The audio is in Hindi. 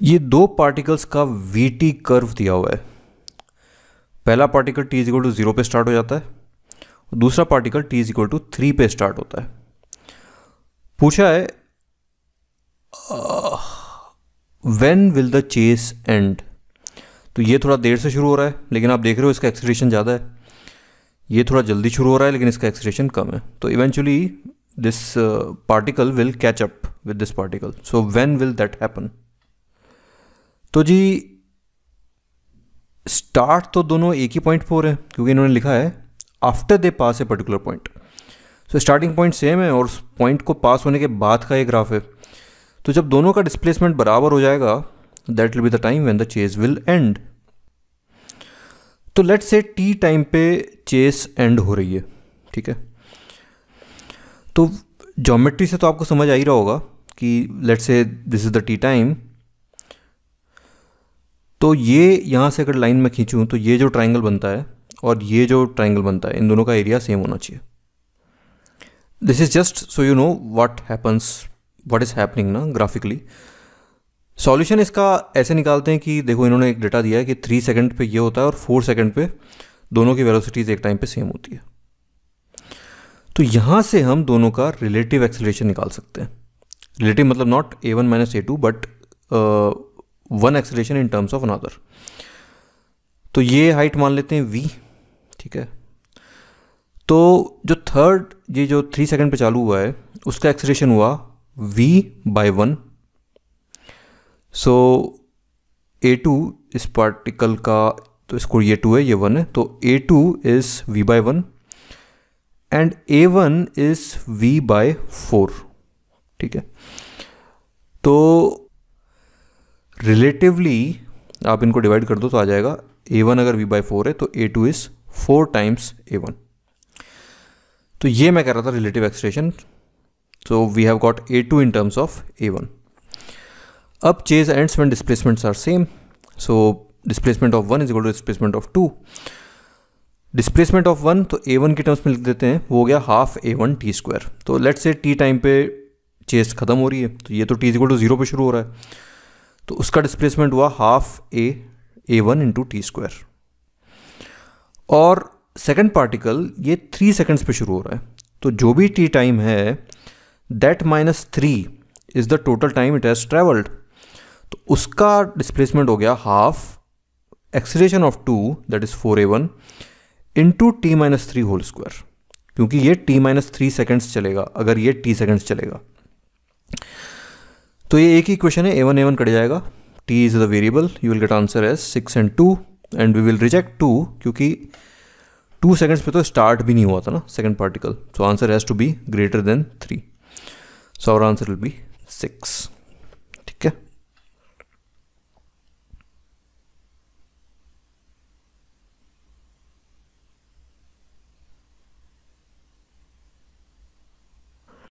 ये दो पार्टिकल्स का वीटी कर्व दिया हुआ है। पहला particle t is equal to 0 पे स्टार्ट हो जाता है और दूसरा particle t is equal to 3 पे स्टार्ट होता है। पूछा है when will the chase end. तो ये थोड़ा देर से शुरू हो रहा है लेकिन आप देख रहे हो इसका एक्सीलरेशन ज़्यादा है। ये थोड़ा जल्दी शुरू हो रहा है लेकिन इसका एक्सीलरेशन कम है। तो eventually this particle will catch up with this particle. So when will that happen. तो जी स्टार्ट तो दोनों एक ही पॉइंट पर हो रहे हैं क्योंकि इन्होंने लिखा है after they pass a particular point. So starting point same है और उस पॉइंट को पास होने के बाद का एक ग्राफ है। तो जब दोनों का डिस्प्लेसमेंट बराबर हो जाएगा that will be the time when the chase will end. तो लेट्स से टी टाइम पे चेस एंड हो रही है, ठीक है। तो ज्योमेट्री से तो आपको समझ आ ही रहा होगा कि let's say this is the T time. तो ये यहाँ से अगर लाइन में खींचूँ तो ये जो ट्राइंगल बनता है और ये जो ट्राइंगल बनता है इन दोनों का एरिया सेम होना चाहिए। This is just so you know what happens, what is happening ना ग्राफिकली। सॉल्यूशन इसका ऐसे निकालते हैं कि देखो इन्होंने एक डेटा दिया है कि 3 सेकंड पे ये होता है और 4 सेकंड पे दोनों की वेलोसिटीज एक टाइम पे सेम होती है। तो यहाँ से हम दोनों का रिलेटिव एक्सेलरेशन निकाल सकते हैं। रिलेटिव मतलब not a1 minus a2 but one acceleration in terms of another. तो ये हाइट मान लेते हैं v, ठीक है। तो जो थर्ड ये जो 3 सेकंड पे चालू हुआ है उसका एक्सेलरेशन हुआ v/1। सो a2 इस पार्टिकल का, तो इसको ये 2 है ये 1 है, तो a2 is v/1 and a1 is v/4, ठीक है। तो रिलेटिवली आप इनको डिवाइड कर दो तो आ जाएगा a1 अगर v/4 है तो a2 इज 4 टाइम्स a1। तो ये मैं कह रहा था relative acceleration. So we have got a2 in terms of a1। अब chase ends when displacements are same. So displacement of 1 is equal to displacement of 2। Displacement of 1 तो a1 के टर्म्स में लिख देते हैं, वो हो गया हाफ a1 t स्क्वायर। तो लेट्स से t टाइम पे चेज खत्म हो रही है तो ये तो t इज इक्वल टू 0 पे शुरू हो रहा है तो उसका डिस्प्लेसमेंट हुआ half a1 into T square. और सेकेंड पार्टिकल ये 3 सेकेंड्स पे शुरू हो रहा है तो जो भी t टाइम है that -3 is the total time it has travelled. तो उसका डिस्प्लेसमेंट हो गया half acceleration of 2 that is 4a1 into t-3 whole square, क्योंकि ये t-3 सेकेंड्स चलेगा अगर ये t सेकेंड्स चलेगा। तो ये एक ही इक्वेशन है, a1 कट जाएगा, t is the variable, you will get answer as 6 and 2 and we will reject 2 क्योंकि 2 सेकेंड्स पे तो स्टार्ट भी नहीं हुआ था ना second particle. So answer has to be greater than 3। So our answer will be 6।